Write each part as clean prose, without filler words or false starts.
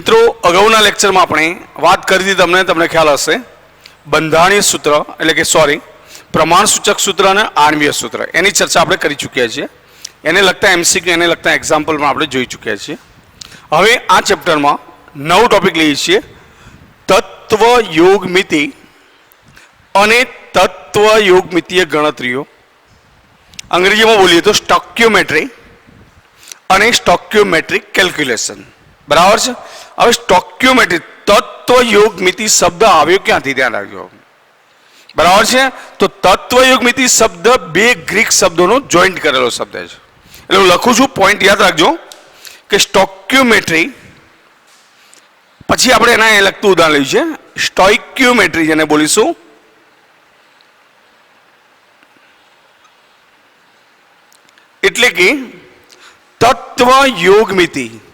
મિત્રો અગાઉના લેક્ચરમાં આપણે વાત કરી હતી તમને ખ્યાલ હશે બંધારણીય સૂત્ર એટલે કે પ્રમાણસૂચક સૂત્ર અને આણ્વીય સૂત્ર એની ચર્ચા આપણે કરી ચૂક્યા છીએ એને લગતા એમસીક્યુ એને લગતા એક્ઝામ્પલમાં આપણે જોઈ ચૂક્યા છીએ હવે આ ચેપ્ટરમાં નવો ટોપિક લઈએ છીએ તત્વ યોગમિતિ અને તત્વ યોગમિતીય ગણતરીઓ અંગ્રેજીમાં બોલીએ તો સ્ટોક્યોમેટ્રી અને સ્ટોક્યોમેટ્રિક કેલ્ક્યુલેશન બરાબર છે હવે સ્ટોક્યોમેટ્રી તત્વ યોગમિતિ શબ્દ આવ્યો ક્યાંથી ધ્યાન રાખજો બરાબર છે તો તત્વ યોગમિતિ શબ્દ બે ગ્રીક શબ્દોનો જોઈન્ટ કરેલો શબ્દ છે એટલે હું લખું છું પોઈન્ટ યાદ રાખજો કે સ્ટોક્યોમેટ્રી પછી આપણે એના એ લગતું ઉદાહરણ લઈશું સ્ટોઇક્યોમેટ્રી જેને બોલીશું એટલે કે તત્વ યોગમિતિ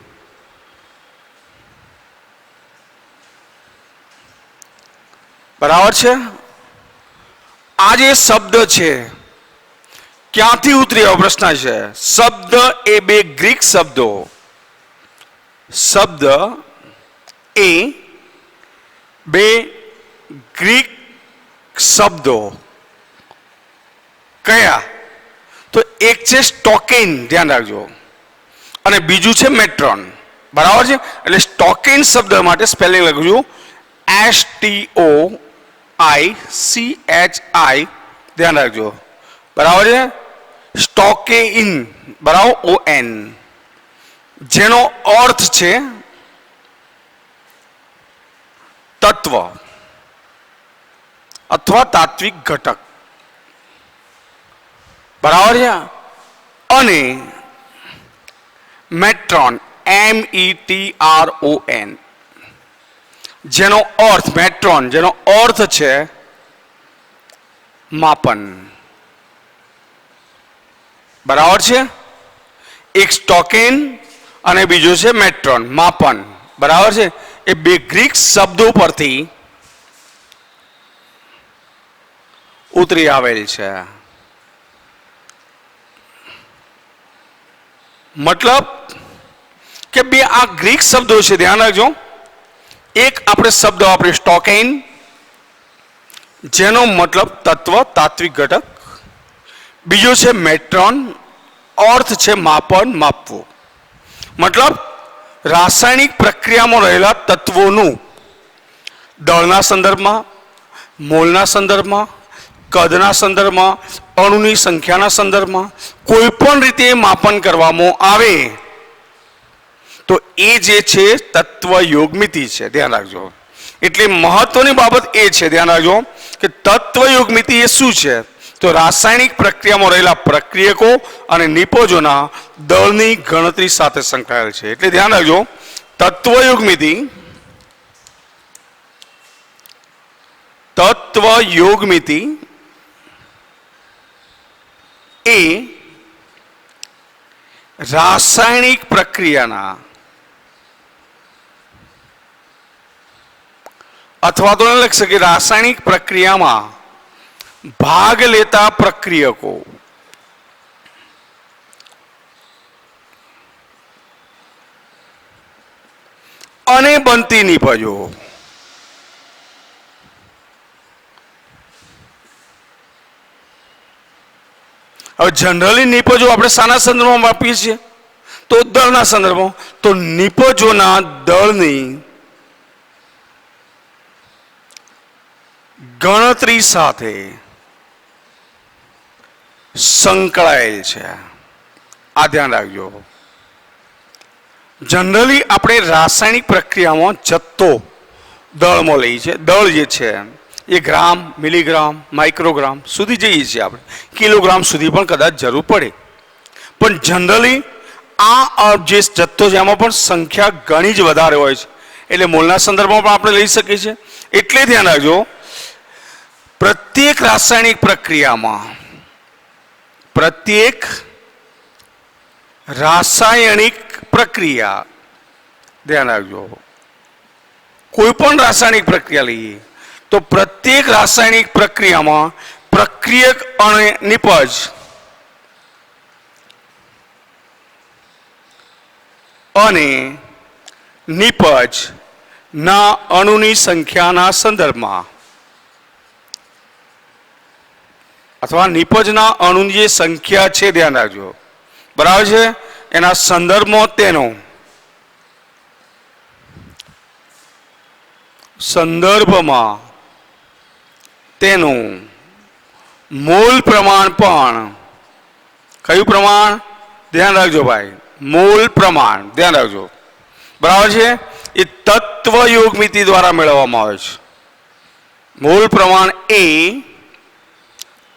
બરાબર છે આ જે શબ્દ છે ક્યાંથી ઉતરી આવ્યો પ્રશ્ન છે શબ્દ એ બે ગ્રીક શબ્દો શબ્દ એ બે ગ્રીક શબ્દો કયા તો એક છે સ્ટોકેન ધ્યાન રાખજો અને બીજું છે મેટ્રોન બરાબર છે એટલે સ્ટોકેન શબ્દ માટે સ્પેલિંગ લખજો STOICHI ધ્યાન રાખજો બરાબર છે સ્ટોકેઇન બરાબર ON જેનો અર્થ છે તત્વ અથવા તાત્વિક ઘટક બરાબર છે અને મેટ્રોન METRON જેનો અર્થ મેટ્રોન જેનો અર્થ છે માપન બરાબર છે એક સ્ટોકેન અને બીજો છે મેટ્રોન માપન બરાબર છે એ બે ગ્રીક શબ્દો પરથી ઉતરી આવેલ છે મતલબ કે બે આ ગ્રીક શબ્દો છે ધ્યાન રાખજો એક આપણે શબ્દ વાપરીએ સ્ટોકેન જેનો મતલબ તત્વ તાત્વિક ઘટક બીજો છે મેટ્રોન અર્થ છે માપન માપવું મતલબ રાસાયણિક પ્રક્રિયામાં રહેલા તત્વોનું દળના સંદર્ભમાં મોલના સંદર્ભમાં કદના સંદર્ભમાં અણુની સંખ્યાના સંદર્ભમાં કોઈ પણ રીતે માપન કરવામાં આવે તો એ જે છે તત્વ યોગમિતિ છે ધ્યાન રાખજો એટલે મહત્વની બાબત એ છે ધ્યાન રાખજો કે તત્વ યોગમિતિ એ શું છે તો રાસાયણિક પ્રક્રિયામાં રહેલા પ્રક્રિયકો અને નિપજોના દળની ગણતરી સાથે સંકળાયેલ છે એટલે ધ્યાન રાખજો તત્વ યોગમિતિ એ રાસાયણિક પ્રક્રિયાના અથવા તો લખી શકે રાસાયણિક પ્રક્રિયામાં ભાગ લેતા પ્રક્રિયકો અને બનતી નિપજો હવે જનરલી નિપજો આપણે શાના સંદર્ભમાં વાપરીએ છીએ તો દળના સંદર્ભમાં તો નિપજોના દળની ગણતરી સાથે સંકળાયેલ છે આ ધ્યાન રાખજો જનરલી આપણે રાસાયણિક પ્રક્રિયામાં જથ્થો દળમાં લઈએ છીએ દળ જે છે એ ગ્રામ મિલીગ્રામ માઇક્રોગ્રામ સુધી જઈએ છીએ આપણે કિલોગ્રામ સુધી પણ કદાચ જરૂર પડે પણ જનરલી આ જે જથ્થો છે એમાં પણ સંખ્યા ઘણી જ વધારે હોય છે એટલે મોલના સંદર્ભમાં પણ આપણે લઈ શકીએ છીએ એટલે ધ્યાન રાખજો પ્રત્યેક રાસાયણિક પ્રક્રિયા ધ્યાન રાખજો કોઈ પણ રાસાયણિક પ્રક્રિયા લઈએ તો પ્રત્યેક રાસાયણિક પ્રક્રિયામાં પ્રક્રિયક અને નિપજ અને નિપજ ના અણુની સંખ્યાના સંદર્ભમાં અથવા નિપજના અણુની જે સંખ્યા છે ધ્યાન રાખજો, બરાબર છે, એના સંદર્ભમાં તેનો સંદર્ભમાં તેનું મોલ પ્રમાણ પણ, કયું પ્રમાણ? ધ્યાન રાખજો ભાઈ, મોલ પ્રમાણ ધ્યાન રાખજો, બરાબર છે, એ તત્વ યોગ મિતિ દ્વારા મેળવવામાં આવે છે. મોલ પ્રમાણ એ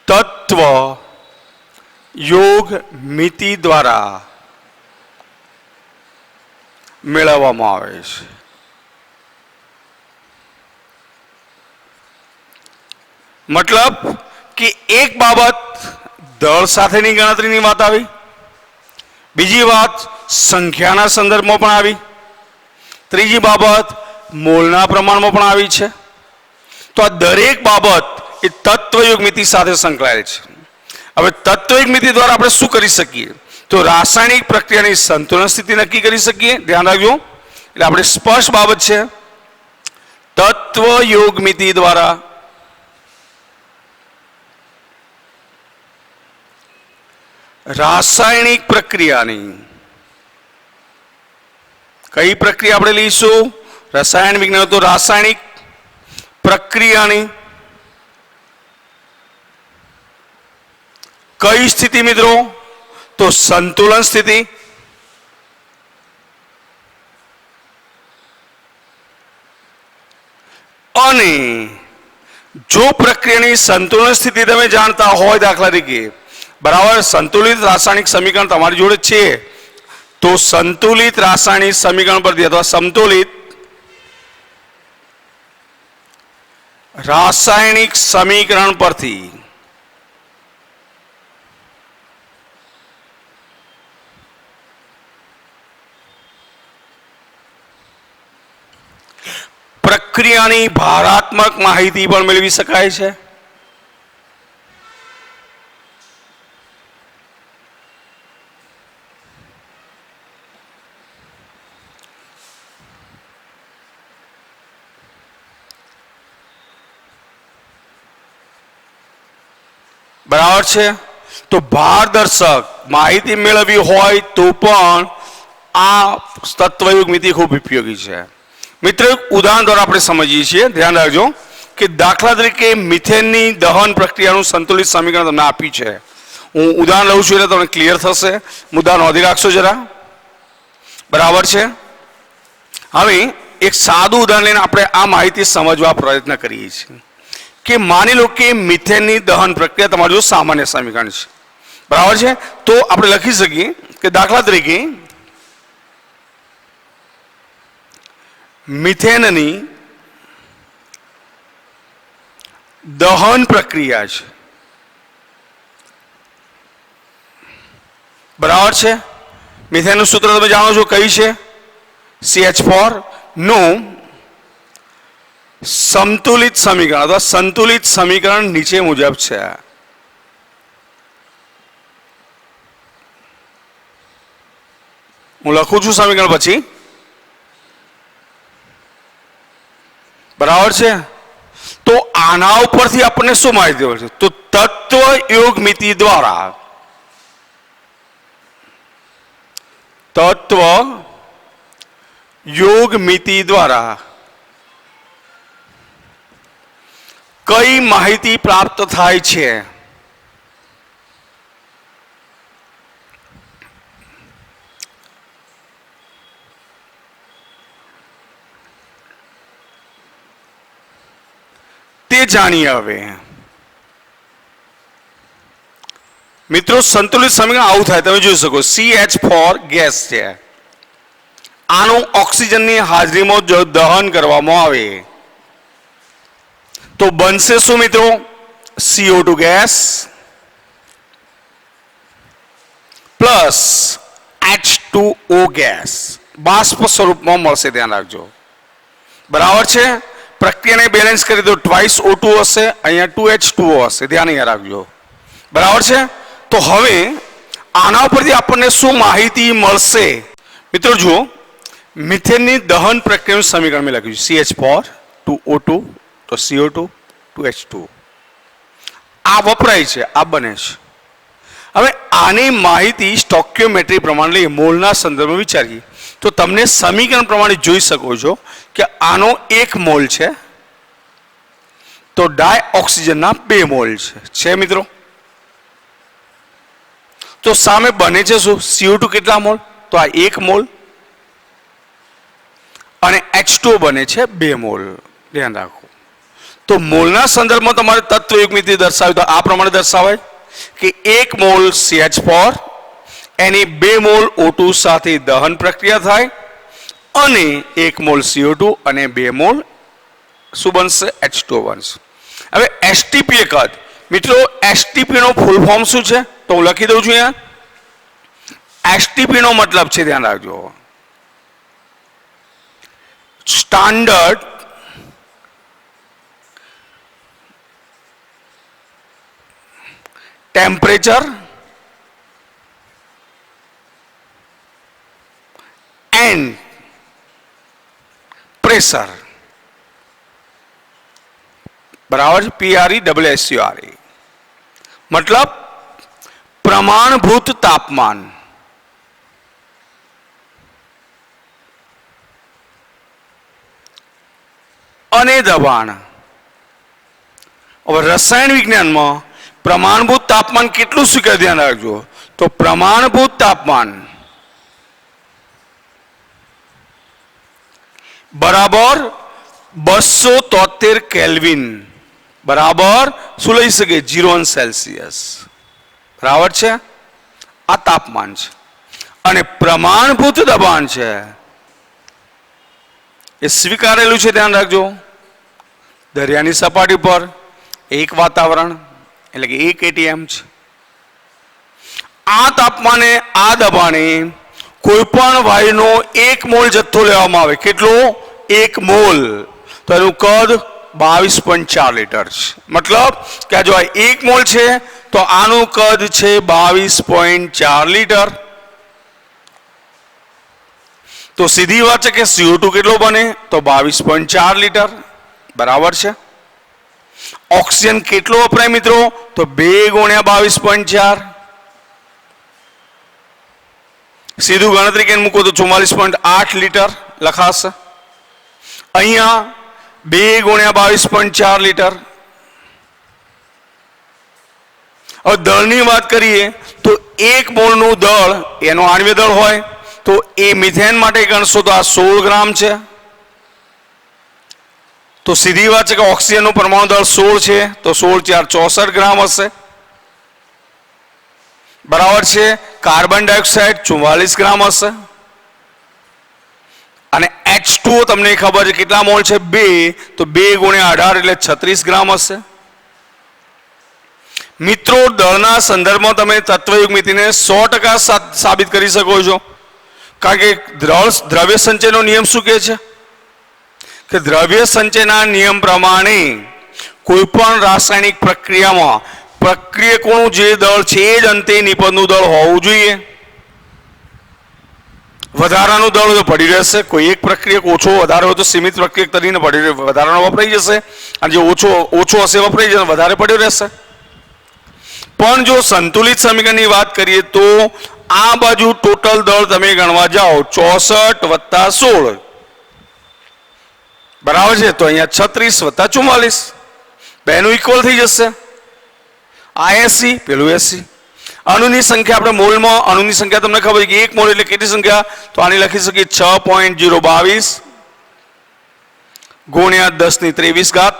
તત્વ યોગ મિતિ દ્વારા મેળવવામાં આવે છે. મતલબ કે એક બાબત દળ સાથેની ગણતરીની વાત આવી, બીજી વાત સંખ્યાના સંદર્ભમાં પણ આવી, ત્રીજી બાબત મોલના પ્રમાણમાં પણ આવી છે. તો આ દરેક બાબત એ તત્વયુગ મિતિ સાથે સંકળાયેલ છે. હવે તત્વયુગ મિતિ દ્વારા આપણે શું કરી શકીએ? તો રાસાયણિક પ્રક્રિયાની સંતુલન સ્થિતિ નક્કી કરી શકીએ. ધ્યાન રાખજો, એટલે આપણે સ્પષ્ટ બાબત છે, તત્વયુગ મિતિ દ્વારા રાસાયણિક પ્રક્રિયાની, કઈ પ્રક્રિયા આપણે લઈશું? રસાયણ વિજ્ઞાન, તો રાસાયણિક પ્રક્રિયાની કઈ સ્થિતિ મિત્રો? તો સંતુલન સ્થિતિ. અને જો પ્રક્રિયાની સંતુલન સ્થિતિ તમે જાણતા હોય, દાખલા તરીકે બરાબર સંતુલિત રાસાયણિક સમીકરણ તમારી જોડે છે, તો સંતુલિત રાસાયણિક સમીકરણ પરથી અથવા સમતુલિત રાસાયણિક સમીકરણ પરથી પ્રક્રિયાની ભારાત્મક માહિતી પણ મેળવી શકાય છે. બરાબર છે. તો ભારદર્શક માહિતી મેળવવી હોય તો પણ આ તત્વયુગ મિતિ ખૂબ ઉપયોગી છે. મિત્રો એક ઉદાહરણ દ્વારા આપણે સમજીએ છીએ, ધ્યાન રાખજો કે દાખલા તરીકે મિથેનની દહન પ્રક્રિયાનું સંતુલિત સમીકરણ તમને આપ્યું છે. હું ઉદાહરણ લઉં છું એટલે તમને ક્લિયર થશે, મુદ્દા નોંધી રાખશો જરા, બરાબર છે. હવે એક સાદું ઉદાહરણ લઈને આપણે આ માહિતી સમજવા પ્રયત્ન કરીએ છીએ કે માની લો કે મિથેનની દહન પ્રક્રિયા તમારું જો સામાન્ય સમીકરણ છે, બરાબર છે, તો આપણે લખી શકીએ કે દાખલા તરીકે મિથેનની દહન પ્રક્રિયા છે, બરાબર છે. મિથેનનું સૂત્ર તમે જાણો છો, કઈ છે? CH4 નું સમતુલિત સમીકરણ અથવા સંતુલિત સમીકરણ નીચે મુજબ છે. હું લખું છું સમીકરણ પછી, બરાબર છે. તો આના ઉપરથી આપણને શું માહિતી મળશે? તો તત્વયોગ મિતિ દ્વારા તત્વયોગ મિતિ દ્વારા કઈ માહિતી પ્રાપ્ત થાય છે? તે જાણીએ. હવે મિત્રો સંતુલિત સમીકરણ આવું થાય, તમે જોઈ શકો CH4 ગેસ છે, આનું ઓક્સિજનની હાજરીમાં જો દહન કરવામાં આવે તો બનશે શું મિત્રો? CO2 gas plus H2O gas બાષ્પ સ્વરૂપમાં મળશે. ધ્યાન રાખજો, બરાબર છે. પ્રક્રિયાને બેલેન્સ કરી દો, ટ્વાઇસ O2 હશે, અહીંયા 2H2O હશે. ધ્યાન અહીંયા રાખજો, બરાબર છે. તો હવે આના ઉપરથી આપણને શું માહિતી મળશે? મિત્રો જુઓ મિથેનની દહન પ્રક્રિયાનું સમીકરણ મેં લખ્યું છે CH4 2O2 તો CO2 2H2 આ વપરાય છે, આ બને છે. હવે આની માહિતી સ્ટોક્યોમેટ્રી પ્રમાણે લઈએ, મોલના સંદર્ભમાં વિચારીએ તો તમને સમીકરણ પ્રમાણે જોઈ શકો છો કે આનો 1 મોલ છે તો ડાયઓક્સિજનના 2 મોલ છે મિત્રો. તો સામે બને છે શું? CO2 કેટલા મોલ? તો આ 1 મોલ અને H2 બને છે 2 મોલ. ધ્યાન રાખો. તો મોલના સંદર્ભમાં તમારે તત્વયુગ્મિતિ દર્શાવ્યું તો આ પ્રમાણે દર્શાવાય કે 1 મોલ CH4 એની 2 મોલ O2 સાથે દહન પ્રક્રિયા થાય અને 1 મોલ CO2 અને 2 મોલ શું બનશે? H2 બનશે. હવે STP કદ મિત્રો, STP નો ફૂલ ફોર્મ શું છે? તો હું લખી દઉં છું અહીંયા. STP નો મતલબ છે, ધ્યાન રાખજો, સ્ટાન્ડર્ડ ટેમ્પરેચર એન્ડ પ્રેશર. બરાબર છે? PRESSURE મતલબ પ્રમાણભૂત તાપમાન અને દબાણ. હવે રસાયણ વિજ્ઞાનમાં પ્રમાણભૂત તાપમાન કેટલું શું કે ધ્યાન રાખજો. તો પ્રમાણભૂત તાપમાન બરાબર 273 કેલ્વિન બરાબર શું લઈ શકે? 0 સેલ્સિયસ. બરાબર છે? આ તાપમાન છે. અને પ્રમાણભૂત દબાણ છે એ સ્વીકારેલું છે, ધ્યાન રાખજો, દરિયાની સપાટી પર 1 વાતાવરણ એટલે કે 1 ATM છે. આ તાપમાને આ દબાણે કોઈ પણ વાયુનો 1 મોલ જથ્થો લેવામાં આવે. કેટલો? 1 મોલ. તો એનું કદ 22.4 લીટર છે. મતલબ કે જો આ 1 મોલ છે તો આનું કદ છે 22.4 લીટર. તો સીધી વાત છે કે CO2 કેટલો બને? તો 22.4 લીટર. બરાબર છે? ઓક્સિજન કેટલો વપરાય મિત્રો? તો 2 ગુણ્યા 22.4. સીધું ગણતરી કરીને મૂકો તો 44.8 લીટર લખાશે. અહીંયા 2 ગુણ્યા 22.4 લીટર. હવે દળની વાત કરીએ તો 1 મોલનું દળ એનો આણ્વીય દળ હોય તો એ મિથેન માટે ગણશો તો આ 16 ગ્રામ છે. તો સીધી વાત છે કે ઓક્સિજનનું પરમાણુ દળ 16 છે તો 16 × 4 = 64 ગ્રામ હશે. બરાબર છે? કાર્બન ડાયોક્સાઇડ 44 ગ્રામ હશે. અને H2O તમને ખબર છે કેટલા મોલ છે? 2. તો 2 ગુણ્યા 18 એટલે 36 ગ્રામ હશે. મિત્રો, દળના સંદર્ભમાં તમે તત્વયુગ્મિતિને 100% સાબિત કરી શકો છો. કારણ કે દ્રવ્ય સંચયનો નિયમ શું કહે છે કે દ્રવ્ય સંચયના નિયમ પ્રમાણે કોઈ પણ રાસાયણિક પ્રક્રિયામાં પ્રક્રિયકોનું જે દળ છે એ જ અંતે નિપજનું દળ હોવું જોઈએ. વધારાનું દળ તો પડી રહેશે. કોઈ એક પ્રક્રિયક ઓછો વધારે હોય તો સીમિત પ્રક્રિયક તરીને પડી વધારાનો વપરાઈ જશે અને જે ઓછો હશે વપરાઈ જશે, વધારે પડ્યો રહેશે. પણ જો સંતુલિત સમીકરણની વાત કરીએ તો આ બાજુ ટોટલ દળ તમે ગણવા જાઓ 64 + 16. બરાબર છે? તો અહીંયા 36 + 44 બેનું ઇક્વલ થઈ જશે. આ 80 પેલું 80. અણુની સંખ્યા આપણે મોલમાં અણુની સંખ્યા તમને ખબર છે કે 1 મોલ એટલે કેટલી સંખ્યા? તો આની લખી શકીએ 6.022 ગુણ્યા 10⁻23.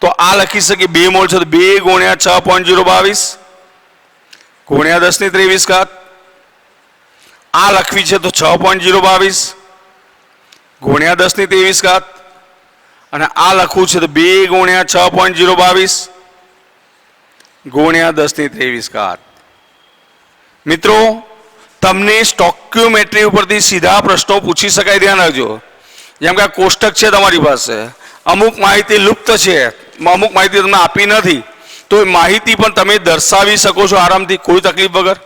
તો આ લખી શકીએ 2 મોલ છે તો 2 ગુણ્યા 6.022 ગુણ્યા 10⁻23. આ લખવી છે તો 6.022 ગુણ્યા 10⁻23. અને આ લખવું છે તો 2 ગુણ્યા 6.022 ગુણ્યા 10⁻23. મિત્રો, તમને સ્ટોક્યોમેટ્રી ઉપરથી સીધા પ્રશ્નો પૂછી શકાય, ધ્યાન રાખજો. જેમ કે આ કોષ્ટક છે તમારી પાસે, અમુક માહિતી લુપ્ત છે, અમુક માહિતી તમને આપી નથી, તો એ માહિતી પણ તમે દર્શાવી શકો છો આરામથી, કોઈ તકલીફ વગર.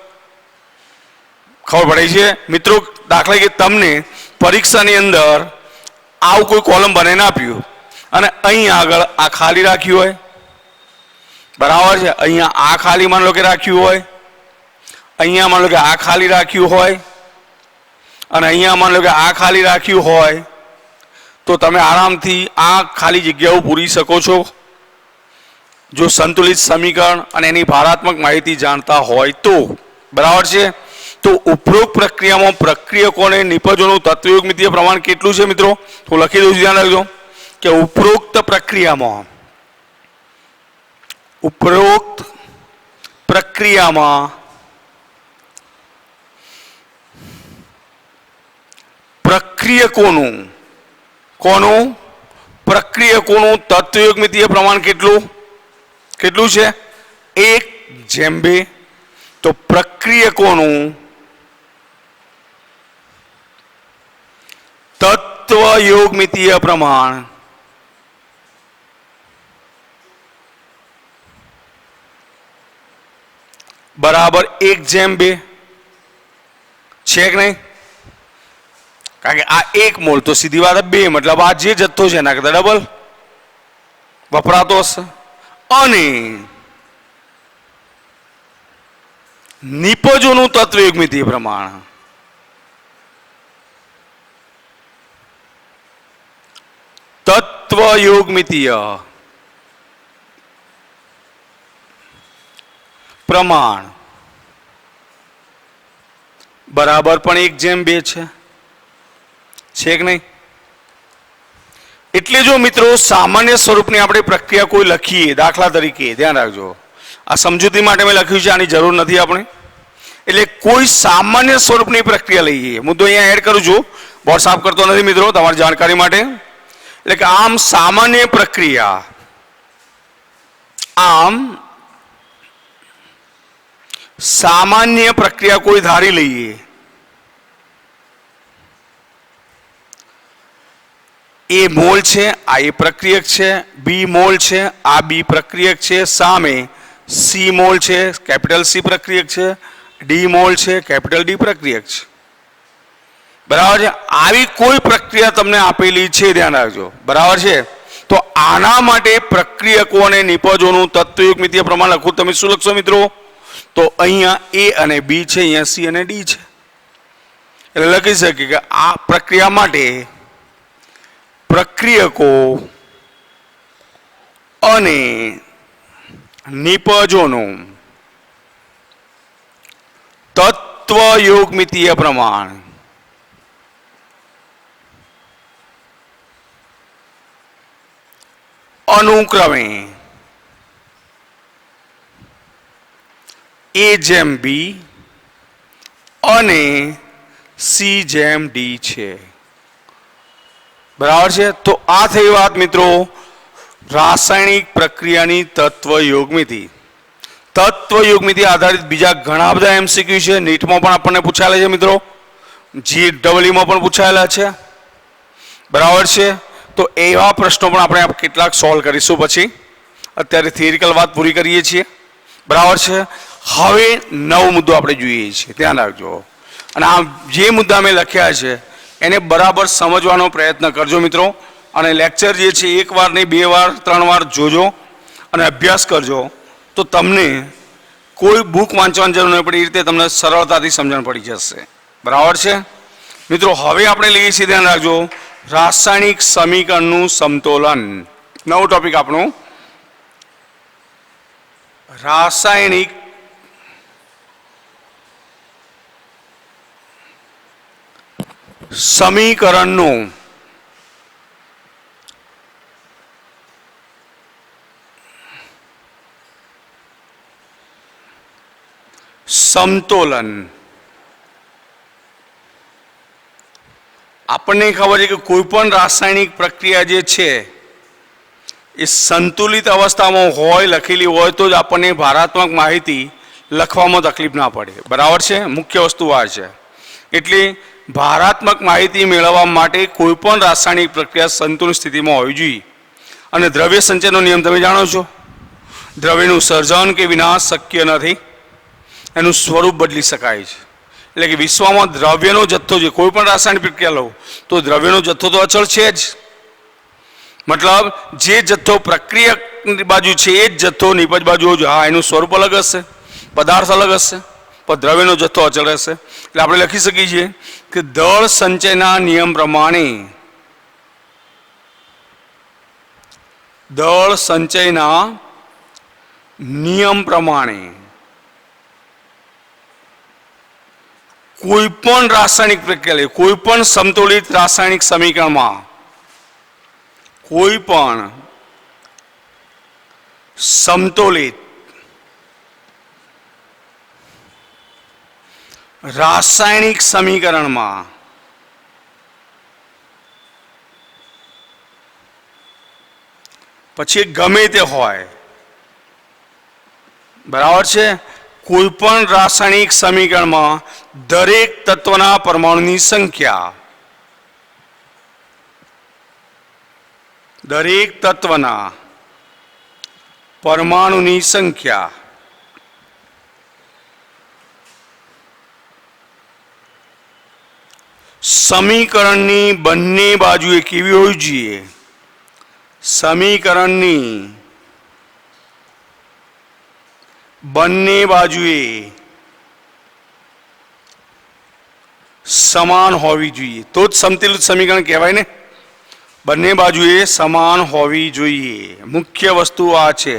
ખબર પડી છે મિત્રો? દાખલા કે તમને પરીક્ષાની અંદર આવું કોઈ કોલમ બનાવીને આપ્યું અને અહીં આગળ આ ખાલી રાખ્યું હોય, બરાબર છે? અહીંયા આ ખાલી માન લો કે રાખ્યું હોય, અહીંયા માન લો કે આ ખાલી રાખ્યું હોય અને અહીંયા માન લો કે આ ખાલી રાખ્યું હોય, તો તમે આરામથી આ ખાલી જગ્યાઓ પૂરી શકો છો જો સંતુલિત સમીકરણ અને એની ભારાત્મક માહિતી જાણતા હોય તો, બરાબર છે? તો ઉપરોક્ત પ્રક્રિયામાં પ્રક્રિયકોને નિપજોનું તત્વયોગમિતીય પ્રમાણ કેટલું છે મિત્રો? હું લખી દઉં છું, ધ્યાન રાખજો કે ઉપરોક્ત પ્રક્રિયામાં પ્રક્રિયકોનું તત્વયોગમિતીય પ્રમાણ કેટલું છે? 1:2. તો પ્રક્રિયકોનું તત્વયોગમિતીય પ્રમાણ બરાબર 1:2 છે કે નહીં? કારણ કે આ 1 મોલ તો સીધી વાત 2, મતલબ આ જે જથ્થો છે એના કરતા ડબલ વપરાતો હશે. અને નિપજોનું તત્વયોગમિતીય પ્રમાણ બરાબર પણ 1:2 છે કે નહીં? એટલે જો મિત્રો સામાન્ય સ્વરૂપની આપણે પ્રક્રિયા કોઈ લખીએ, દાખલા તરીકે ધ્યાન રાખજો, આ સમજૂતી માટે મેં લખ્યું છે, આની જરૂર નથી આપણે. એટલે કોઈ સામાન્ય સ્વરૂપની પ્રક્રિયા લઈએ, મુદ્દો અહીંયા એડ કરું છું, બોર્ડ સાફ કરતો નથી મિત્રો, તમારી જાણકારી માટે. એટલે કે આમ સામાન્ય પ્રક્રિયા કોઈ ધારી લઈએ, એ મોલ છે, આ એ પ્રક્રિયક છે, બી મોલ છે, આ બી પ્રક્રિયક છે, સામે સી મોલ છે, કેપિટલ સી પ્રક્રિયક છે, ડી મોલ છે, કેપિટલ ડી પ્રક્રિયક છે, બરાબર છે? આવી કોઈ પ્રક્રિયા તમને આપેલી છે, ધ્યાન રાખજો, બરાબર છે? તો આના માટે પ્રક્રિયકો અને નિપજોનું તત્વયોગમિતીય પ્રમાણ લખું, તમે શું લખશો મિત્રો? તો અહીંયા એ અને બી છે, અહીંયા સી અને ડી છે. એટલે લખી શકીએ કે આ પ્રક્રિયા માટે પ્રક્રિયકો અને નિપજોનું તત્વયોગમિતીય પ્રમાણ અનુક્રમે A/B અને C/D છે, બરાબર છે? તો આ થઈ વાત મિત્રો રાસાયણિક પ્રક્રિયાની તત્વયોગમિતિ. તત્વયોગમિતિ આધારિત બીજા ઘણા બધા એમસીક્યુ છે, નીટમાં પણ આપણને પૂછાયેલા છે મિત્રો, GEE-માં પણ પૂછાયેલા છે, બરાબર છે? તો એવા પ્રશ્નો પણ આપણે કેટલાક સોલ્વ કરીશું પછી. અત્યારે થિયરિકલ વાત પૂરી કરીએ છીએ, બરાબર છે? હવે નવો મુદ્દો આપણે જોઈએ છીએ, ધ્યાન રાખજો. અને આ જે મુદ્દા મેં લખ્યા છે એને બરાબર સમજવાનો પ્રયત્ન કરજો મિત્રો. અને લેક્ચર જે છે 1 વાર નહીં 2 વાર 3 વાર જોજો અને અભ્યાસ કરજો, તો તમને કોઈ બુક વાંચવાની જરૂર નહીં પડે, એ રીતે તમને સરળતાથી સમજણ પડી જશે, બરાબર છે મિત્રો? હવે આપણે લઈએ છીએ, ધ્યાન રાખજો, રાસાયણિક સમીકરણનું સમતોલન. નવો ટોપિક આપણું રાસાયણિક સમીકરણનું સમતોલન. આપણને ખબર છે કે કોઈ પણ રાસાયણિક પ્રક્રિયા જે છે એ સંતુલિત અવસ્થામાં હોય, લખેલી હોય તો જ આપણને ભારાત્મક માહિતી લખવામાં તકલીફ ના પડે, બરાબર છે? મુખ્ય વસ્તુ આ છે. એટલે ભારાત્મક માહિતી મેળવવા માટે કોઈ પણ રાસાયણિક પ્રક્રિયા સંતુલિત સ્થિતિમાં હોવી જોઈએ. અને દ્રવ્ય સંચયનો નિયમ તમે જાણો છો, દ્રવ્યનું સર્જન કે વિનાશ શક્ય નથી, એનું સ્વરૂપ બદલી શકાય છે. એટલે કે વિશ્વમાં દ્રવ્યનો જથ્થો છે, કોઈ પણ રાસાયણિક પ્રક્રિયા લો તો દ્રવ્યનો જથ્થો તો અચળ છે જ. મતલબ જે જથ્થો પ્રક્રિયકની બાજુ છે એ જ જથ્થો નિપજ બાજુ હોય. હા, એનું સ્વરૂપ અલગ હશે, પદાર્થ અલગ હશે, પણ દ્રવ્યનો જથ્થો અચળ રહેશે. એટલે આપણે લખી શકીએ છીએ કે દળ સંચયના નિયમ પ્રમાણે, દળ સંચયના નિયમ પ્રમાણે કોઈ પણ રાસાયણિક પ્રક્રિયા લે, કોઈ પણ સમતોલિત રાસાયણિક સમીકરણમાં કોઈ પણ સમતોલિત રાસાયણિક સમીકરણમાં પછી ગમે તે હોય, બરાબર છે, કોઈ પણ રાસાયણિક સમીકરણમાં દરેક તત્વના પરમાણુની સંખ્યા, દરેક તત્વના પરમાણુની સંખ્યા સમીકરણની બંને બાજુએ કેવી હોવી જોઈએ? સમીકરણની બંને બાજુએ સમાન હોવી જોઈએ, તો જ સમતુલિત સમીકરણ કહેવાય ને. બંને બાજુએ સમાન હોવી જોઈએ, મુખ્ય વસ્તુ આ છે.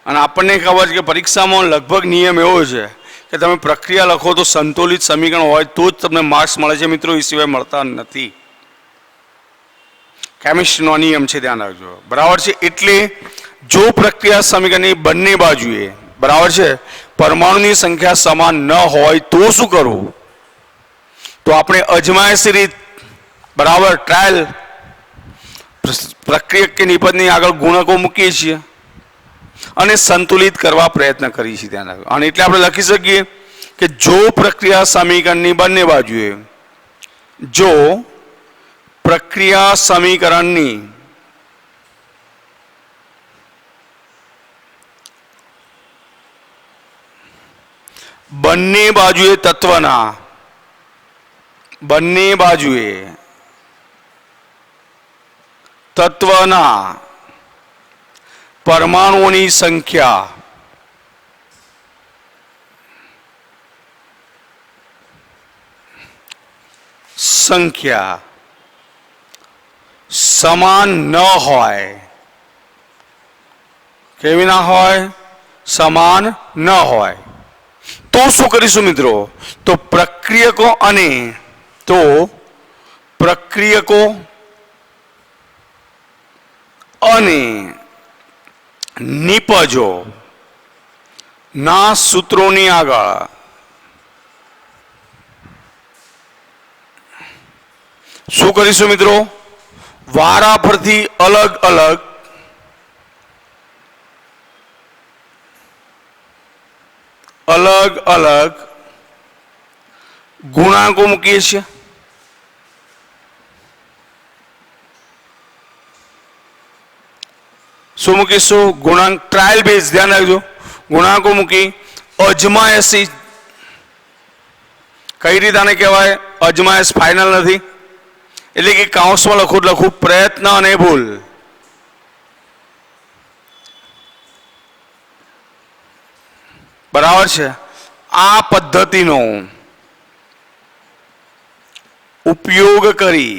અને આપણને ખબર છે કે પરીક્ષામાં લગભગ નિયમ એવો છે કે તમે પ્રક્રિયા લખો તો સંતુલિત સમીકરણ હોય તો જ તમને માર્ક્સ મળે છે મિત્રો, એ સિવાય મળતા નથી. કેમિસ્ટ્રીનો નિયમ છે, ધ્યાન રાખજો, બરાબર છે. એટલે જો પ્રક્રિયા સમીકરણની બંને બાજુએ, બરાબર છે, પરમાણુની સંખ્યા સમાન ન હોય તો શું કરવું? તો આપણે અજમાયશી રીત, બરાબર, ટ્રાયલ, પ્રક્રિયક કે નિપજની આગળ ગુણકો મૂકીએ છીએ અને સંતુલિત કરવા પ્રયત્ન કરીએ છીએ. ધ્યાન રાખજો. અને એટલે આપણે લખી શકીએ કે જો પ્રક્રિયા સમીકરણની બંને બાજુએ, જો પ્રક્રિયા સમીકરણની બંને બાજુએ તત્વના, બંને બાજુએ તત્વના પરમાણુઓની સંખ્યા સમાન ન હોય, કેવી ના હોય? સમાન ન હોય તો શું કરીશું મિત્રો? તો પ્રક્રિયકો અને નિપજો ના સૂત્રોની આગળ શું કરીશું મિત્રો? વારાફરતી અલગ અલગ ગુણાંકો મૂકીએ છીએ. શું મૂકીશું? ગુણાંક, ટ્રાયલ બેઝ, ધ્યાન રાખજો. ગુણાંકો મૂકી અજમાયશી, કઈ રીતે આને કહેવાય? અજમાયશ ફાઇનલ નથી, એટલે કે કાઉન્સમાં લખું પ્રયત્ન અને ભૂલ. બરાબર છે. આ પદ્ધતિનો ઉપયોગ કરી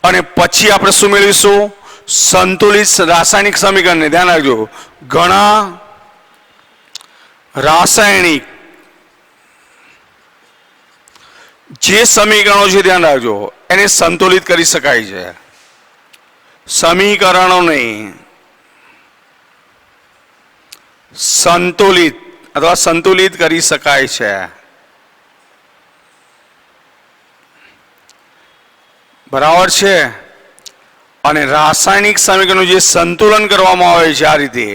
અને પછી આપણે શું મેળવીશું? સંતુલિત રાસાયણિક સમીકરણને. ધ્યાન રાખજો, ઘણા રાસાયણિક જે સમીકરણો છે, ધ્યાન રાખજો, એને સંતુલિત કરી શકાય છે. સમીકરણોને સંતુલિત અથવા સંતુલિત કરી શકાય છે. બરાબર છે. અને રાસાયણિક સમીકરણનું જે સંતુલન કરવામાં આવે છે આ રીતે,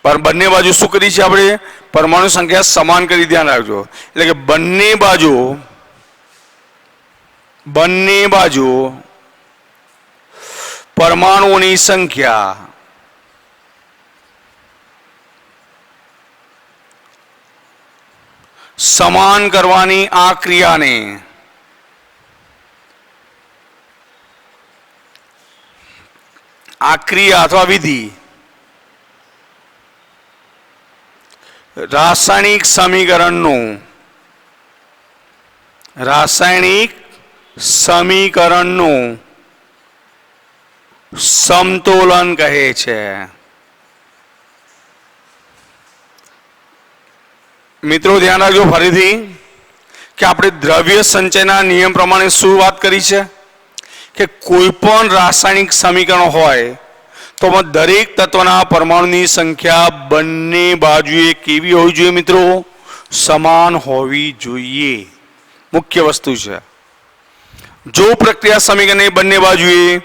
પણ બંને બાજુ શું કરી છે આપણે? પરમાણુ સંખ્યા સમાન કરી. ધ્યાન રાખજો, એટલે કે બંને બાજુ પરમાણુઓની સંખ્યા સમાન કરવાની આ ક્રિયાને આ ક્રિયા અથવા વિધિ રાસાયણિક સમીકરણનું સમતોલન કહે છે. મિત્રો ધ્યાન રાખજો ફરીથી કે આપણે દ્રવ્ય સંચયના નિયમ પ્રમાણે શું વાત કરી છે કે કોઈ પણ રાસાયણિક સમીકરણ હોય તો દરેક તત્વના પરમાણુની સંખ્યા બંને બાજુએ કેવી હોવી જોઈએ મિત્રો? સમાન હોવી જોઈએ. મુખ્ય વસ્તુ છે. જો પ્રક્રિયા સમીકરણની બંને બાજુએ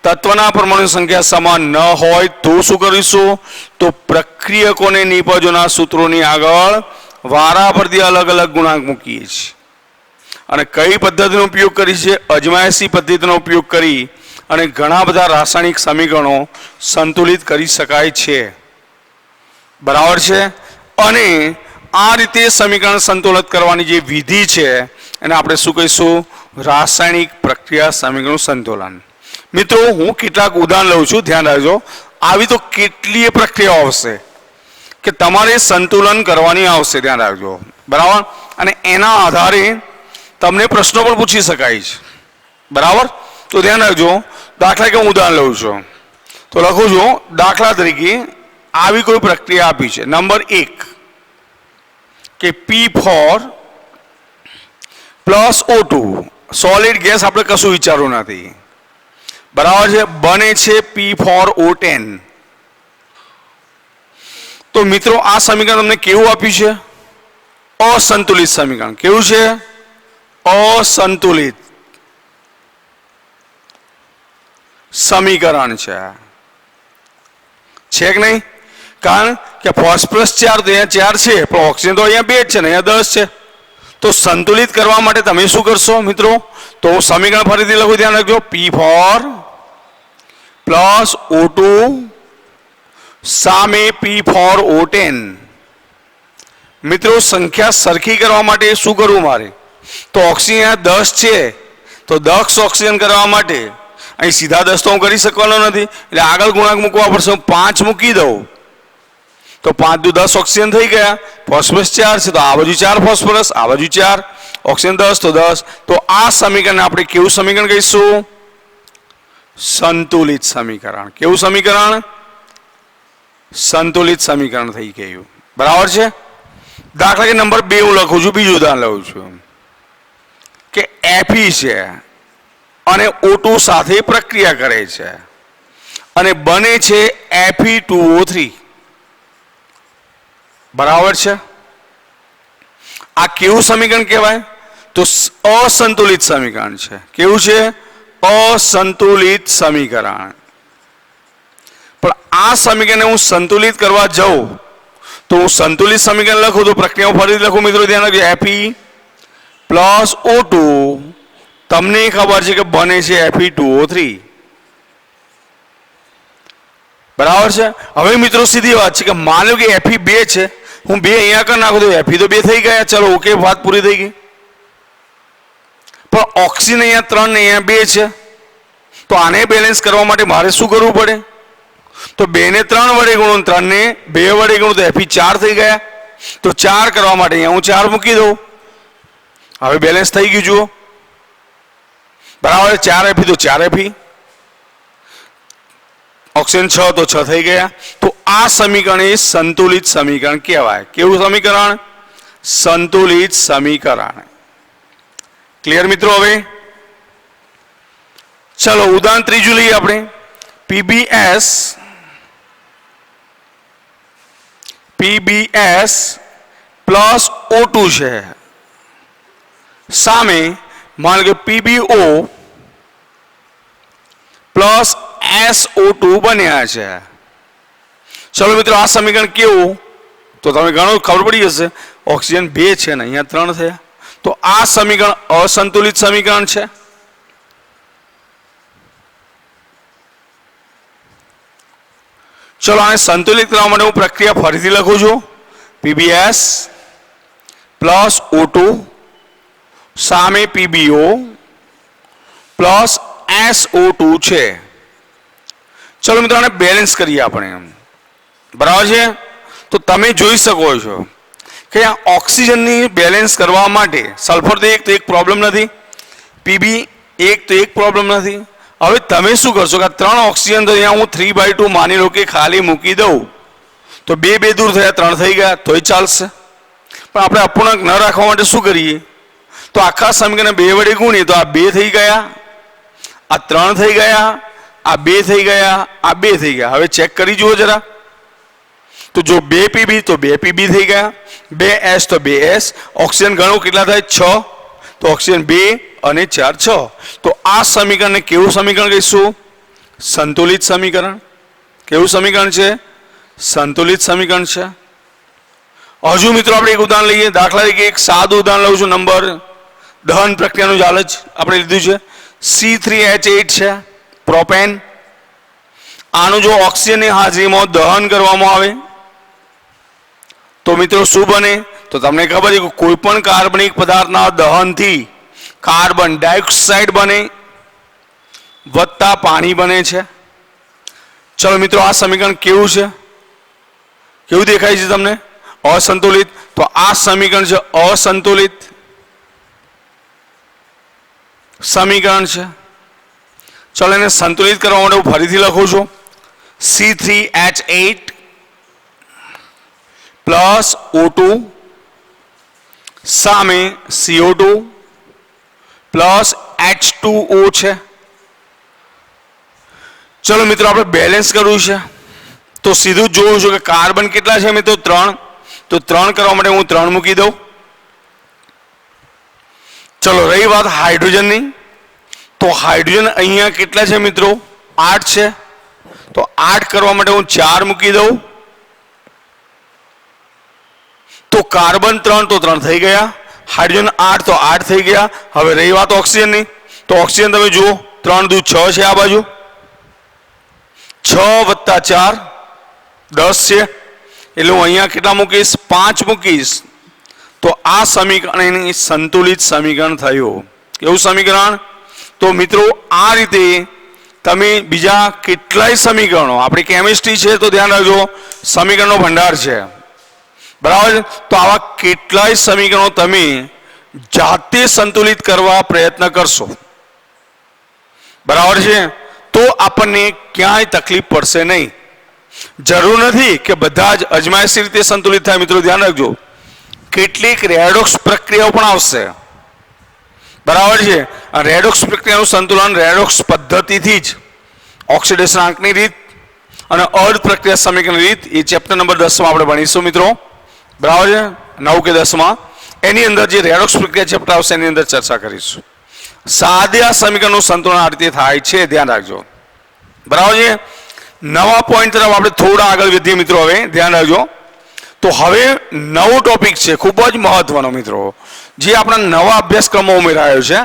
તત્વના પરમાણુની સંખ્યા સમાન ન હોય તો શું કરીશું? તો પ્રક્રિયકોને નિપજોના સૂત્રોની આગળ વારાફરતી અલગ અલગ ગુણાંક મૂકીએ છીએ. અને કઈ પદ્ધતિનો ઉપયોગ કરી છે? અજમાયશી પદ્ધતિનો ઉપયોગ કરી અને ઘણા બધા રાસાયણિક સમીકરણો સંતુલિત કરી શકાય છે. બરાબર છે. અને આ રીતે સમીકરણ સંતુલિત કરવાની જે વિધિ છે એને આપણે શું કહીશું? રાસાયણિક પ્રક્રિયા સમીકરણ સંતુલન. મિત્રો હું કેટલાક ઉદાહરણ લઉં છું, ધ્યાન રાખજો. આવી તો કેટલીય પ્રક્રિયાઓ આવશે કે તમારે સંતુલન કરવાની આવશે, ધ્યાન રાખજો. બરાબર. અને એના આધારે તમને પ્રશ્નો પણ પૂછી શકાય છે. બરાબર. તો ધ્યાન રાખજો. દાખલા કે હું ઉદાહરણ લઉં છું તો લખું છું, દાખલા તરીકે આવી કોઈ પ્રક્રિયા આપી છે. નંબર 1 કે P4 plus O2 solid gas, આપણે કશું વિચારવું નથી. બરાબર છે. બને છે P4O10. તો મિત્રો આ સમીકરણ તમને કેવું આપ્યું છે? અસંતુલિત સમીકરણ. કેવું છે? અસંતુલિત સમીકરણ છે કે નહીં? કારણ કે ફોસ્ફરસ 4 તો અહીંયા 4 છે, પણ ઓક્સિજન તો અહીંયા 2 જ છે ને, અહીંયા 10 છે. તો સંતુલિત કરવા માટે તમે શું કરશો મિત્રો? તો હું સમીકરણ ફરીથી લખું, ધ્યાન રાખજો. P4 પ્લસ O2 સામે P4O10. મિત્રો સંખ્યા સરખી કરવા માટે શું કરવું મારે? તો ઓક્સિજન 10 છે તો 10 ઓક્સિજન કરવા માટે અહીં સીધા 10 તો હું કરી શકવાનો નથી, એટલે આગળ ગુણાંક મૂકવા પડશે. હું 5 મૂકી દઉં તો 5 દુ 10 ઓક્સિજન થઈ ગયા. ફોસ્ફરસ 4 છે તો આ બાજુ 4 ફોસ્ફરસ, આ બાજુ 4 ઓક્સિજન 10 તો 10. તો આ સમીકરણને આપણે કેવું સમીકરણ કહીશું? સંતુલિત સમીકરણ. કેવું સમીકરણ? સંતુલિત સમીકરણ થઈ ગયું. બરાબર છે. દાખલા કે નંબર 2 હું લખું છું, બીજું ઉદાહરણ લઉં છું કે Fe છે અને O2 સાથે પ્રક્રિયા કરે છે અને બને છે Fe2O3. બરાબર છે. આ કેવું સમીકરણ કહેવાય? તો અસંતુલિત સમીકરણ છે. કેવું છે? અસંતુલિત સમીકરણ. પણ આ સમીકરણને હું સંતુલિત કરવા જાઉં તો હું સંતુલિત સમીકરણ લખું તો પ્રક્રિયાઓ ફરીથી લખું. મિત્રો ધ્યાન રાખજો. Fe પ્લસ O2 તમને ખબર છે કે બને છે Fe2O3. બરાબર છે. હવે મિત્રો સીધી વાત છે કે માનો કે Fe 2 છે, હું 2 અહીંયા કરી નાખું તો Fe તો 2 થઈ ગયા. ચલો ઓકે, વાત પૂરી થઈ ગઈ. પણ ઓક્સિજન અહીંયા 3 ને અહીંયા 2 છે, તો આને બેલેન્સ કરવા માટે મારે શું કરવું પડે? તો 2 ને 3 વડે ગુણો, 3 ને 2 વડે ગુણો તો Fe 4 થઈ ગયા. તો 4 કરવા માટે અહીંયા હું 4 મૂકી દઉં. હવે બેલેન્સ થઈ ગયું. જુઓ, બરાબર. 4 Fe તો 4 Fe, ઓક્સિજન 6 તો 6 થઈ ગયા. તો આ સમીકરણ એ સંતુલિત સમીકરણ કહેવાય. કેવું સમીકરણ? સંતુલિત સમીકરણ. ક્લિયર મિત્રો? હવે ચલો ઉદાહરણ ત્રીજું લઈએ આપણે. PbS પ્લસ O2 છે સામે માનો કે PbO પ્લસ SO2 બન્યા છે. ચલો મિત્રો આ સમીકરણ કેવું? તો તમે ઘણું ખબર પડી જશે. ઓક્સિજન 2 છે ને અહીંયા 3 થયા. તો આ સમીકરણ અસંતુલિત સમીકરણ છે. ચલો આને સંતુલિત કરવા માટે હું પ્રક્રિયા ફરીથી લખું છું. PbS પ્લસ O2 સામે PbO પ્લસ SO2 છે. ચલો મિત્રો આને બેલેન્સ કરીએ આપણે, બરાબર છે. તો તમે જોઈ શકો છો કે આ ઓક્સિજનની બેલેન્સ કરવા માટે સલ્ફર તો એક પ્રોબ્લેમ નથી, Pb એક તો એક પ્રોબ્લેમ નથી. હવે તમે શું કરશો કે આ 3 ઓક્સિજન તો અહીંયા હું 3/2 માની લો કે ખાલી મૂકી દઉં તો 2 દૂર થયા 3 થઈ ગયા તોય ચાલશે. પણ આપણે અપૂર્ણાંક ન રાખવા માટે શું કરીએ તો આખા સમીકરણને 2 વડે ગુણીએ તો આ 2 થઈ ગયા, આ 3 થઈ ગયા, આ 2 થઈ ગયા, આ 2 થઈ ગયા. હવે ચેક કરી જુઓ જરા, તો જો 2 Pb તો 2 Pb થઈ ગયા, 2S તો 2S. ઓક્સિજન ગણો કેટલા થાય 6, તો ઓક્સિજન 2 અને 4 6. તો આ સમીકરણને કેવું સમીકરણ કહીશું? સંતુલિત સમીકરણ. કેવું સમીકરણ છે? સંતુલિત સમીકરણ છે. હજુ મિત્રો આપણે એક ઉદાહરણ લઈએ. દાખલા તરીકે એક સાદું ઉદાહરણ લઉં છું. નંબર દહન પ્રક્રિયાનું ચાલે જ આપણે લીધું છે. C3H8 છે પ્રોપેન. આનું જો ઓક્સિજનની હાજરીમાં દહન કરવામાં આવે તો મિત્રો શું બને? તો તમને ખબર છે કે કોઈ પણ કાર્બનિક પદાર્થના દહનથી કાર્બન ડાયોક્સાઇડ બને વત્તા પાણી બને છે. ચલો મિત્રો આ સમીકરણ કેવું છે? કેવું દેખાય છે તમને? અસંતુલિત. તો આ સમીકરણ છે અસંતુલિત સમીકરણ છે. ચલો એને સંતુલિત કરવા માટે હું ફરીથી લખું છું. C3H8 પ્લસ O2 સામે CO2 પ્લસ H2O છે. ચલો મિત્રો આપણે બેલેન્સ કરવું છે તો સીધું જ જોવું છું કે કાર્બન કેટલા છે મિત્રો? 3. તો 3 કરવા માટે હું 3 મૂકી દઉં. ચલો રહી વાત હાઇડ્રોજનની, તો હાઇડ્રોજન અહીંયા કેટલા છે મિત્રો? 8 છે. તો 8 કરવા માટે હું 4 મૂકી દઉં. તો કાર્બન 3 તો 3 થઈ ગયા, હાઇડ્રોજન 8 તો 8 થઈ ગયા. હવે રહી વાત ઓક્સિજનની, તો ઓક્સિજન તમે જુઓ 3 દુ 6 છે, આ બાજુ 6 વત્તા 4 10 છે. એટલે હું અહીંયા કેટલા મૂકીશ? 5 મૂકીશ. તો આ સમીકરણ સંતુલિત સમીકરણ થયું. કેવું સમીકરણ? તો મિત્રો આ રીતે તમે બીજા કેટલાય સમીકરણો, આપણી કેમિસ્ટ્રી છે તો ધ્યાન રાખજો સમીકરણનો ભંડાર છે, બરાબર? તો આવા કેટલાય સમીકરણો તમે જાતે સંતુલિત કરવા પ્રયત્ન કરશો, બરાબર છે? તો આપણને ક્યાંય તકલીફ પડશે નહીં. જરૂર નથી કે બધા જ અજમાયશી રીતે સંતુલિત થાય. મિત્રો ધ્યાન રાખજો કેટલીક રેડોક્સ પ્રક્રિયાઓ પણ આવશે, બરાબર છે? રેડોક્સ પ્રક્રિયાનું સંતુલન રેડોક્સ પદ્ધતિથી જ ઓક્સિડેશન આંકની રીત અને અર્ધ પ્રક્રિયા સમીકરણ રીત એ ચેપ્ટર નંબર 10 માં આપણે ભણીશું મિત્રો, બરાબર છે? 9 કે 10 માં એની અંદર જે રેડોક્સ પ્રક્રિયા ચેપ્ટર આવશે એની અંદર ચર્ચા કરીશું. સાદા સમીકરણનું સંતુલન આ રીતે થાય છે, ધ્યાન રાખજો, બરાબર છે? નવા પોઈન્ટ તરફ આપણે થોડા આગળ વધીએ મિત્રો. હવે ધ્યાન રાખજો. તો હવે નવો ટોપિક છે ખૂબ જ મહત્વનો મિત્રો, જે આપણા નવા અભ્યાસક્રમો ઉમેરાયો છે.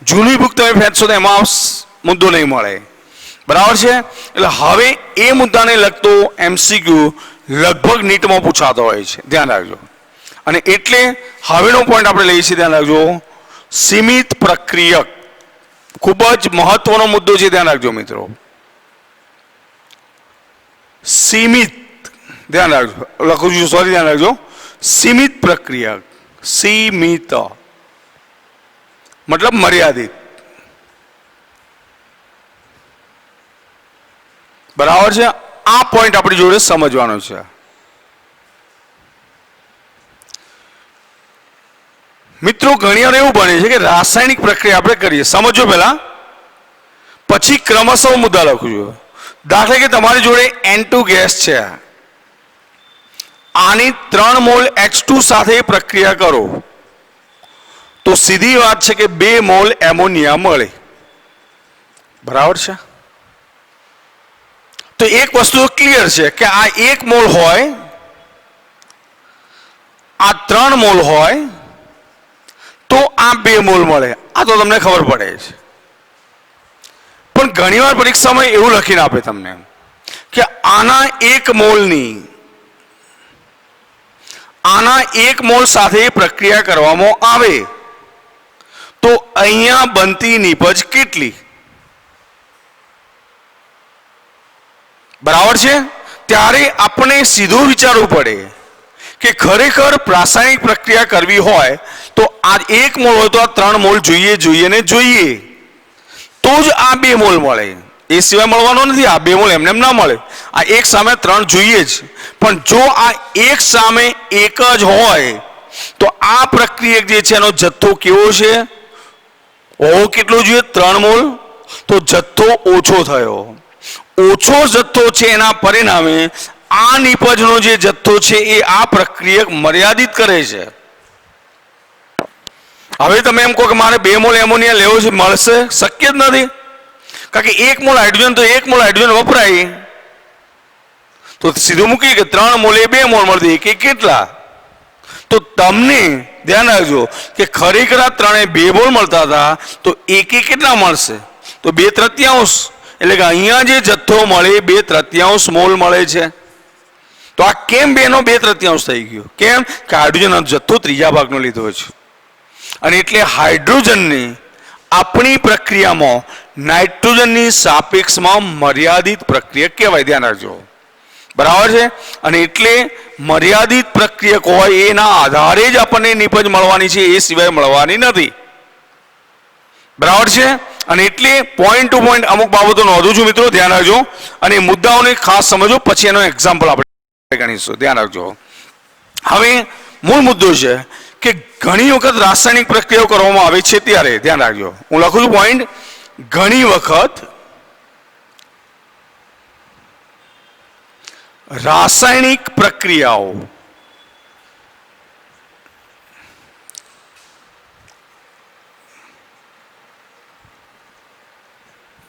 જૂની બુક તમે ફેંચશો તો એમાં મુદ્દો નહીં મળે, બરાબર છે? એટલે હવે એ મુદ્દાને લગતો MCQ લગભગ નીટમાં પૂછાતો હોય છે, ધ્યાન રાખજો. અને એટલે હવેનો પોઈન્ટ આપણે લઈએ છીએ, ધ્યાન રાખજો, સીમિત પ્રક્રિયક. ખૂબ જ મહત્વનો મુદ્દો છે, ધ્યાન રાખજો મિત્રો. સીમિત, ધ્યાન રાખજો, લખું છું સોરી, ધ્યાન રાખજો. સીમિત પ્રક્રિયક, સીમિત મતલબ મર્યાદિત, બરાબર છે? આ પોઈન્ટ આપણી જોડે સમજવાનો છે. મિત્રો ઘણી વાર એવું બને છે કે રાસાયણિક પ્રક્રિયા આપણે કરીએ, સમજો પહેલા, પછી ક્રમશઃ મુદ્દા લખું છું. દાખલા કે તમારી જોડે N2 ગેસ છે, આની 3 મોલ H2 સાથે પ્રક્રિયા કરો તો સીધી વાત છે કે 2 મોલ એમોનિયા મળે, બરાબર છે? તો એક વસ્તુ ક્લિયર છે કે આ 1 મોલ હોય, આ 3 મોલ હોય તો આ 2 મોલ મળે. આ તો તમને ખબર પડે છે. પણ ઘણીવાર પરીક્ષામાં એવું લખીને આપે તમને કે આના 1 મોલની આના 1 મોલ સાથે પ્રક્રિયા કરવામાં આવે તો અહીંયા બનતી નીપજ કેટલી? બરાબર છે? ત્યારે આપણે સીધું વિચારવું પડે કે ખરેખર રાસાયણિક પ્રક્રિયા કરવી હોય તો આ 1 મોલ હોય તો આ 3 મોલ જોઈએ ને જોઈએ તો જ આ 2 મોલ મળે, એ સિવાય મળવાનો નથી. આ 2 મોલ એમને એમ ના મળે. આ 1 સામે 3 જોઈએ જ, પણ જો આ 1 સામે 1 જ હોય તો આ પ્રક્રિયક જે છે એનો જથ્થો કેવો છે? હોવો કેટલો જોઈએ? 3 મોલ. તો જથ્થો ઓછો થયો. ઓછો જથ્થો છે એના પરિણામે આ નિપજનો જે જથ્થો છે એ આ પ્રક્રિયક મર્યાદિત કરે છે. હવે તમે એમ કહો કે મારે 2 મોલ એમોનિયા લેવો છે, મળશે? શક્ય જ નથી. કારણ કે 1 મોલ હાઇડ્રોજન તો 1 મોલ હાઇડ્રોજન વપરાય તો સીધું મૂકી કે 3 મોલે 2 મોલ મળતી, કે કેટલા? તો તમને ધ્યાન રાખજો કે ખરેખર આ 3 એ 2 મોલ મળતા હતા તો 1 કેટલા મળશે? તો 2/3. એટલે કે અહીંયા જે જથ્થો મળે 2/3 મોલ મળે છે. તો આ કેમ 2 નો 2/3 થઈ ગયો? કેમ કે હાઇડ્રોજનનો જથ્થો ત્રીજા ભાગનો લીધો છે. અને એટલે હાઇડ્રોજનને આપણી પ્રક્રિયામાં નાઇટ્રોજનની સાપેક્ષમાં મર્યાદિત પ્રક્રિયક કહેવાય. ધ્યાન રાખજો. બરાબર છે? અને એટલે મર્યાદિત પ્રક્રિયક હોય એના આધારે જ આપણને નિપજ મળવાની છે, એ સિવાય મળવાની નથી. બરાબર છે? અને એટલે પોઈન્ટ ટુ પોઈન્ટ અમુક બાબતો નોંધું છું મિત્રો, ધ્યાન રાખજો. અને મુદ્દાઓને ખાસ સમજો, પછી એનો એક્ઝામ્પલ આપણે ગણીશું. ધ્યાન રાખજો. હવે મૂળ મુદ્દો છે કે ઘણી વખત રાસાયણિક પ્રક્રિયાઓ કરવામાં આવે છે ત્યારે, ધ્યાન રાખજો, હું લખું છું પોઈન્ટ, ઘણી વખત રાસાયણિક પ્રક્રિયાઓ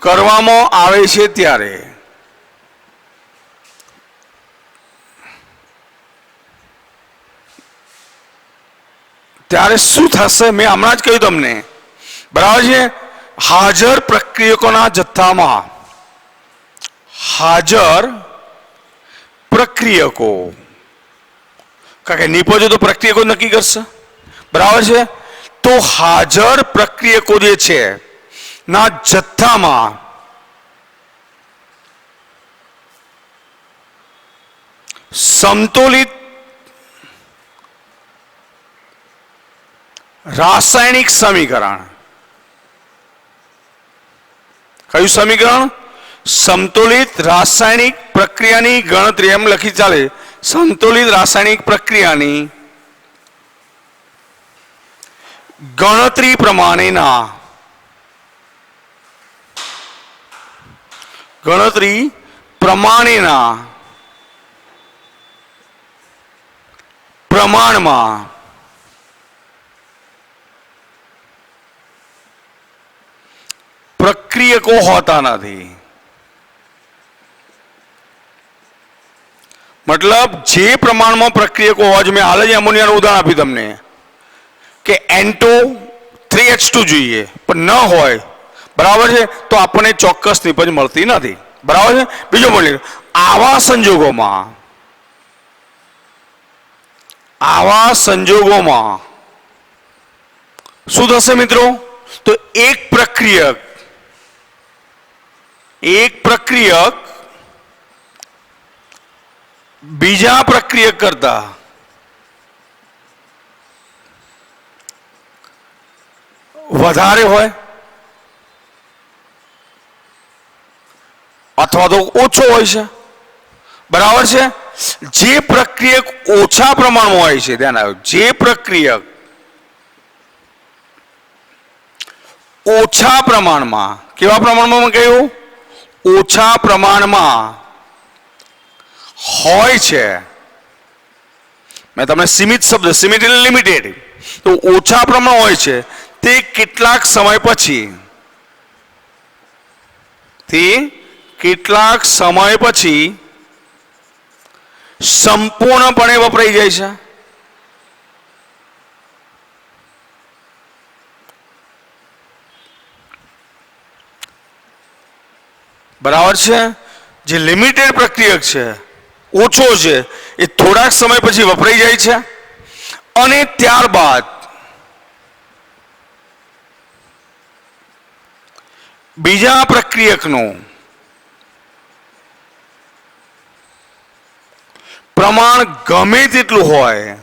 કરવામાં આવે છે ત્યારે શું થશે? મેં હમણાં જ કહ્યું તમને. બરાબર છે? હાજર પ્રક્રિયકોના જથ્થામાં હાજર પ્રક્રિયકો, કારણ કે નિપજો તો પ્રક્રિયકો નક્કી કરશે. બરાબર છે? તો હાજર પ્રક્રિયકો જે છે ના જથ્થામાં સમતોલિત રાસાયણિક સમીકરણ. કયું સમીકરણ? સમતોલિત રાસાયણિક પ્રક્રિયાની ગણતરી, એમ લખી ચાલે, સમતોલિત રાસાયણિક પ્રક્રિયાની ગણતરી પ્રમાણેના પ્રમાણમાં પ્રક્રિયકો હોતા નથી. મતલબ જે પ્રમાણમાં પ્રક્રિયકો હોય છે, મેં હાલ જ એમોનિયાનું ઉદાહરણ આપ્યું તમને કે N2 3H2 જોઈએ પણ ન હોય, બરાબર છે, તો આપણને ચોક્કસ નિપજ મળતી નથી. બરાબર છે? બીજો બોલી, આવા સંજોગોમાં શું થશે મિત્રો? તો એક પ્રક્રિયક બીજા પ્રક્રિયક કરતા વધારે હોય અથવા તો ઓછો હોય છે. બરાબર છે? જે પ્રક્રિયક ઓછા પ્રમાણમાં હોય છે, ધ્યાન આવ્યું, જે પ્રક્રિયક ઓછા પ્રમાણમાં, કેવા પ્રમાણમાં કહ્યું? ઓછા પ્રમાણમાં હોય છે. મેં તમને સીમિત શબ્દ, સીમિત એટલે લિમિટેડ, તો ઓછા પ્રમાણ હોય છે તે કેટલાક સમય પછી સંપૂર્ણપણે વપરાઈ જાય છે. બરાબર છે? જે લિમિટેડ પ્રક્રિયક છે, ઓછો છે, એ થોડાક સમય પછી વપરાઈ જાય છે. અને ત્યારબાદ બીજા પ્રક્રિયકનું પ્રમાણ ગમે તેટલું હોય,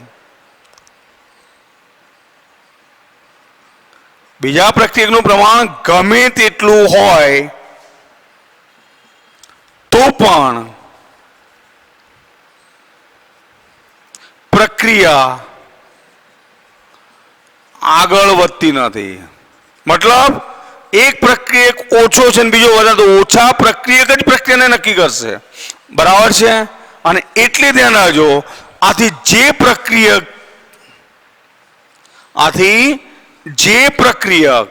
બીજા પ્રક્રિયકનું પ્રમાણ ગમે તેટલું હોય તો પણ પ્રક્રિયા આગળ વધતી નથી. મતલબ એક પ્રક્રિયક ઓછો છે અને બીજો વધારે, તો ઓછા પ્રક્રિયક જ પ્રક્રિયાને નક્કી કરશે. બરાબર છે? અને એટલે ધ્યાન રાખજો, આથી જે પ્રક્રિયક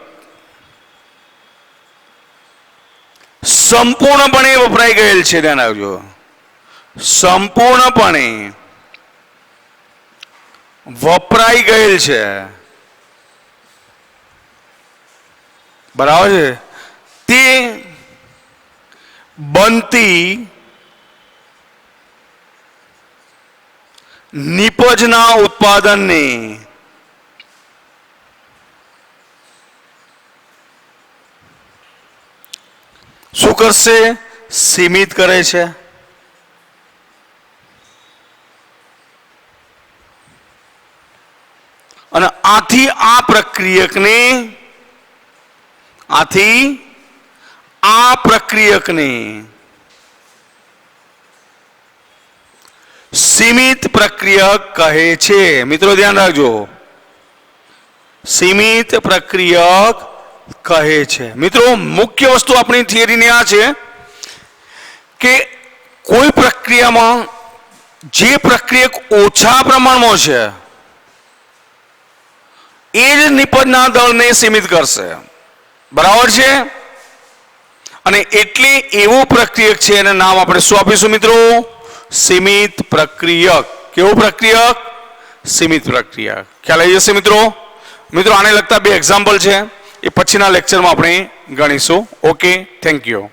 સંપૂર્ણપણે વપરાઈ ગયેલ છે, ધ્યાન રાખજો, સંપૂર્ણપણે વપરાઈ ગયેલ છે, બરાબર છે, તે બનતી નિપજના ઉત્પાદનને શું કરશે? સીમિત કરે છે. અને આથી આ પ્રક્રિયકને સીમિત પ્રક્રિયક કહે છે. મિત્રો ધ્યાન રાખજો, સીમિત પ્રક્રિયક કહે છે. મિત્રો મુખ્ય વસ્તુ આપણી થિયરીની આ છે કે કોઈ પ્રક્રિયામાં જે પ્રક્રિયક ઓછા પ્રમાણમાં છે એ જ નિપજના દળને સીમિત કરશે. બરાબર છે? અને એટલે એવું પ્રક્રિયક છે, એનું નામ આપણે શું આપીશું મિત્રો? સીમિત પ્રક્રિયક. કેવું પ્રક્રિયક? સીમિત પ્રક્રિયક. ખ્યાલ આવી જશે મિત્રો? મિત્રો આને લગતા બે એક્ઝામ્પલ છે, એ પછીના લેક્ચરમાં આપણે ગણીશું. Okay, thank you.